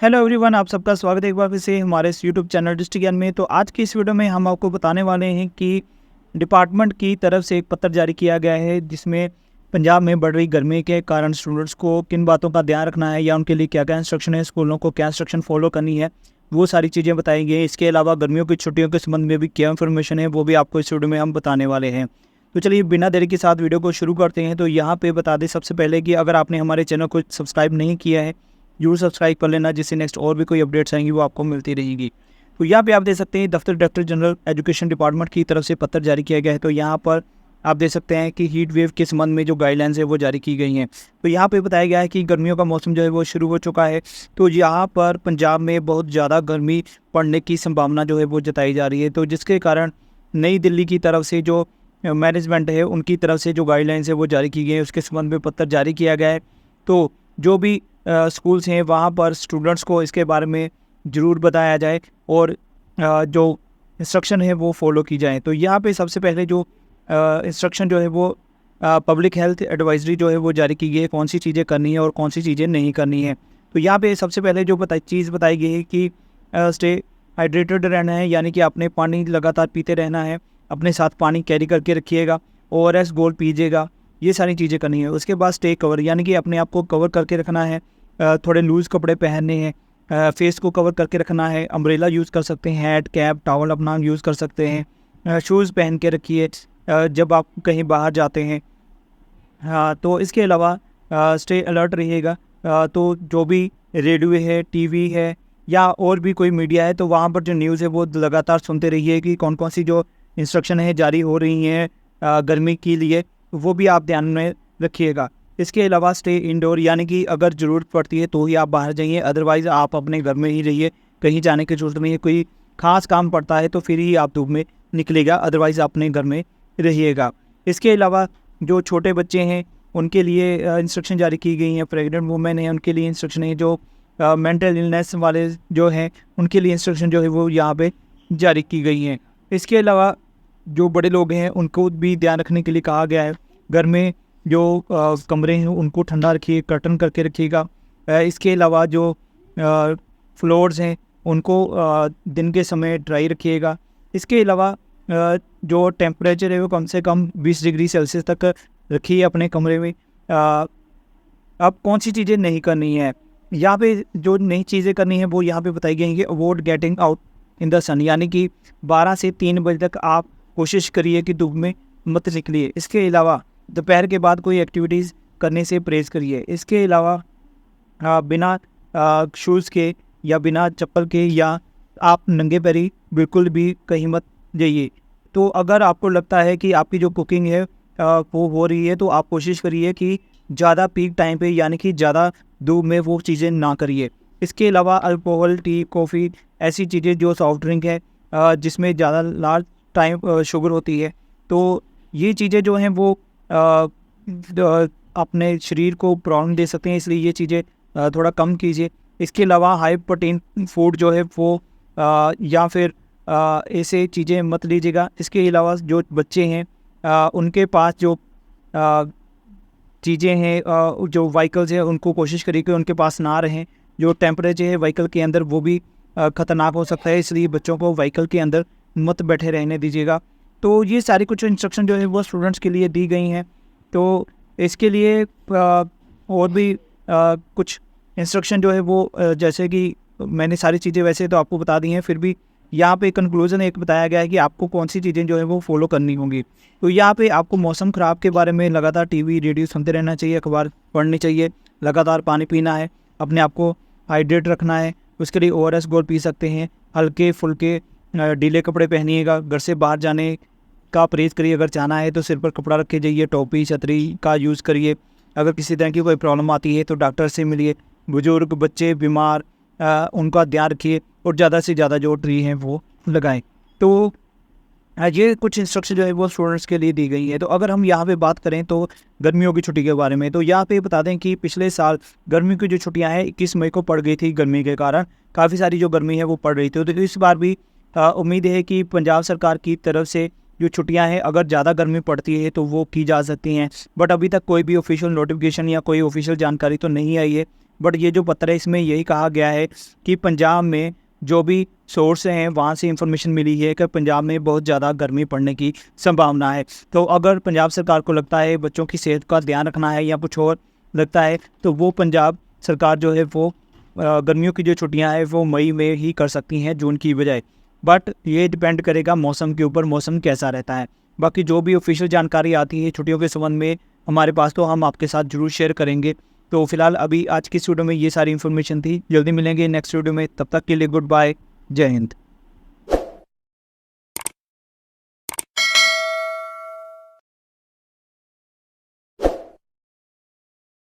Hello everyone, आप सबका स्वागत है एक बार फिर से हमारे इस यूट्यूब चैनल डिस्ट्रिक्ट ज्ञान में। तो आज की इस वीडियो में हम आपको बताने वाले हैं कि डिपार्टमेंट की तरफ से एक पत्र जारी किया गया है जिसमें पंजाब में बढ़ रही गर्मी के कारण स्टूडेंट्स को किन बातों का ध्यान रखना है या उनके लिए क्या क्या इंस्ट्रक्शन है, स्कूलों को क्या इंस्ट्रक्शन फॉलो करनी है, वो सारी चीज़ें बताई गई हैं। इसके अलावा गर्मियों की छुट्टियों के संबंध में भी क्या इन्फॉर्मेशन है वो भी आपको इस वीडियो में हम बताने वाले हैं। तो चलिए बिना देरी के साथ वीडियो को शुरू करते हैं। तो यहाँ पे बता दें सबसे पहले कि अगर आपने हमारे चैनल को सब्सक्राइब नहीं किया है, जरूर सब्सक्राइब कर लेना, जिससे नेक्स्ट और भी कोई अपडेट्स आएंगी वो आपको मिलती रहेगी। तो यहाँ पे आप देख सकते हैं दफ्तर डायरेक्टर जनरल एजुकेशन डिपार्टमेंट की तरफ से पत्र जारी किया गया है। तो यहाँ पर आप देख सकते हैं कि हीट वेव के संबंध में जो गाइडलाइंस है वो जारी की गई हैं। तो यहाँ पे बताया गया है कि गर्मियों का मौसम जो है वो शुरू हो चुका है। तो यहाँ पर पंजाब में बहुत ज़्यादा गर्मी पड़ने की संभावना जो है वो जताई जा रही है। तो जिसके कारण नई दिल्ली की तरफ से जो मैनेजमेंट है उनकी तरफ से जो गाइडलाइंस है वो जारी की गई है, उसके संबंध में पत्र जारी किया गया है। तो जो भी स्कूल्स हैं वहाँ पर स्टूडेंट्स को इसके बारे में ज़रूर बताया जाए और जो इंस्ट्रक्शन है वो फॉलो की जाए। तो यहाँ पे सबसे पहले जो इंस्ट्रक्शन जो है वो पब्लिक हेल्थ एडवाइजरी जो है वो जारी की गई है, कौन सी चीज़ें करनी है और कौन सी चीज़ें नहीं करनी है। तो यहाँ पे सबसे पहले जो चीज़ बताई गई है कि स्टे हाइड्रेटेड रहना है, यानी कि आपने पानी लगातार पीते रहना है, अपने साथ पानी कैरी करके रखिएगा, ORS गोल्ड पीजिएगा, ये सारी चीज़ें करनी है। उसके बाद स्टे कवर, यानी कि अपने आप को कवर करके रखना है, थोड़े लूज़ कपड़े पहनने हैं, फेस को कवर करके रखना है, अम्ब्रेला यूज़ कर सकते हैं, हैट कैप टॉवल अपना यूज़ कर सकते हैं, शूज़ पहन के रखिए जब आप कहीं बाहर जाते हैं। हाँ, तो इसके अलावा स्टे अलर्ट रहिएगा। तो जो भी रेडियो है, टीवी है या और भी कोई मीडिया है, तो वहाँ पर जो न्यूज़ है वो लगातार सुनते रहिए कि कौन कौन सी जो इंस्ट्रक्शन है जारी हो रही हैं गर्मी के लिए, वो भी आप ध्यान में रखिएगा। इसके अलावा स्टे इंडोर, यानी कि अगर ज़रूरत पड़ती है तो ही आप बाहर जाइए, अदरवाइज़ आप अपने घर में ही रहिए, कहीं जाने की ज़रूरत नहीं है। कोई ख़ास काम पड़ता है तो फिर ही आप धूप में निकलेगा, अदरवाइज़ अपने घर में रहिएगा। इसके अलावा जो छोटे बच्चे हैं उनके लिए इंस्ट्रक्शन जारी की गई हैं, प्रेग्नेंट वुमेन है उनके लिए इंस्ट्रक्शन है, जो मेंटल इलनेस वाले जो हैं उनके लिए इंस्ट्रक्शन जो है वो यहाँ पे जारी की गई हैं। इसके अलावा जो बड़े लोग हैं उनको भी ध्यान रखने के लिए कहा गया है। घर में जो कमरे हैं उनको ठंडा रखिए, कर्टन करके रखिएगा। इसके अलावा जो फ्लोर्स हैं उनको दिन के समय ड्राई रखिएगा। इसके अलावा जो टेम्परेचर है वो कम से कम 20 डिग्री सेल्सियस तक रखिए अपने कमरे में। अब कौन सी चीज़ें नहीं करनी है, यहाँ पे जो नई चीज़ें करनी है वो यहाँ पे बताई गई हैं कि avoid getting out in the sun, यानी कि 12 से 3 बजे तक आप कोशिश करिए कि धूप में मत निकलिए। इसके अलावा दोपहर के बाद कोई एक्टिविटीज़ करने से परहेज़ करिए। इसके अलावा बिना शूज़ के या बिना चप्पल के या आप नंगे पैरी बिल्कुल भी कहीं मत जाइए। तो अगर आपको लगता है कि आपकी जो कुकिंग है वो हो रही है तो आप कोशिश करिए कि ज़्यादा पीक टाइम पे, यानी कि ज़्यादा धूप में वो चीज़ें ना करिए। इसके अलावा अल्कोहल, टी, कॉफ़ी, ऐसी चीज़ें जो सॉफ्ट ड्रिंक है जिसमें ज़्यादा लार्ज टाइम शुगर होती है, तो ये चीज़ें जो हैं वो अपने शरीर को प्रॉब्लम दे सकते हैं, इसलिए ये चीज़ें थोड़ा कम कीजिए। इसके अलावा हाई प्रोटीन फूड जो है वो या फिर ऐसे चीज़ें मत लीजिएगा। इसके अलावा जो बच्चे हैं उनके पास जो चीज़ें हैं, जो व्हीकल्स हैं उनको कोशिश करिए कि उनके पास ना रहें। जो टेम्परेचर है व्हीकल के अंदर वो भी ख़तरनाक हो सकता है, इसलिए बच्चों को व्हीकल के अंदर मत बैठे रहने दीजिएगा। तो ये सारी कुछ इंस्ट्रक्शन जो है वो स्टूडेंट्स के लिए दी गई हैं। तो इसके लिए और भी कुछ इंस्ट्रक्शन जो है वो जैसे कि मैंने सारी चीज़ें वैसे तो आपको बता दी हैं, फिर भी यहाँ पे कंक्लूजन एक बताया गया है कि आपको कौन सी चीज़ें जो है वो फॉलो करनी होंगी। तो यहाँ पे आपको मौसम ख़राब के बारे में लगातार टीवी, रेडियो सुनते रहना चाहिए, अखबार पढ़नी चाहिए, लगातार पानी पीना है, अपने आप को हाइड्रेट रखना है। उसके लिए ORS गोल्ड पी सकते हैं। हल्के फुल्के ढीले कपड़े पहनिएगा, घर से बाहर जाने का परहेज़ करिए, अगर जाना है तो सिर पर कपड़ा रख के जाइए, टोपी छतरी का यूज़ करिए। अगर किसी तरह की कोई प्रॉब्लम आती है तो डॉक्टर से मिलिए। बुजुर्ग, बच्चे, बीमार, उनका ध्यान रखिए और ज़्यादा से ज़्यादा जो ट्री हैं वो लगाएं। तो ये कुछ इंस्ट्रक्शन जो है वो स्टूडेंट्स के लिए दी गई है। तो अगर हम यहाँ पे बात करें तो गर्मियों की छुट्टी के बारे में, तो यहाँ पे बता दें कि पिछले साल गर्मी की जो छुट्टियाँ हैं 21 मई को पड़ गई थी। गर्मी के कारण काफ़ी सारी जो गर्मी है वो पड़ रही थी। तो इस बार भी उम्मीद है कि पंजाब सरकार की तरफ से जो छुट्टियां हैं अगर ज़्यादा गर्मी पड़ती है तो वो की जा सकती हैं, बट अभी तक कोई भी ऑफिशियल नोटिफिकेशन या कोई ऑफिशियल जानकारी तो नहीं आई है। बट ये जो पत्र है इसमें यही कहा गया है कि पंजाब में जो भी सोर्स हैं वहाँ से इंफॉर्मेशन मिली है कि पंजाब में बहुत ज़्यादा गर्मी पड़ने की संभावना है। तो अगर पंजाब सरकार को लगता है बच्चों की सेहत का ध्यान रखना है या कुछ और लगता है तो वो पंजाब सरकार जो है वो गर्मियों की जो छुट्टियां हैं वो मई में ही कर सकती हैं जून की बजाय। बट ये डिपेंड करेगा मौसम के ऊपर, मौसम कैसा रहता है। बाकी जो भी ऑफिशियल जानकारी आती है छुट्टियों के संबंध में हमारे पास तो हम आपके साथ ज़रूर शेयर करेंगे। तो फिलहाल अभी आज की इस वीडियो में ये सारी इन्फॉर्मेशन थी। जल्दी मिलेंगे नेक्स्ट वीडियो में, तब तक के लिए गुड बाय, जय हिंद।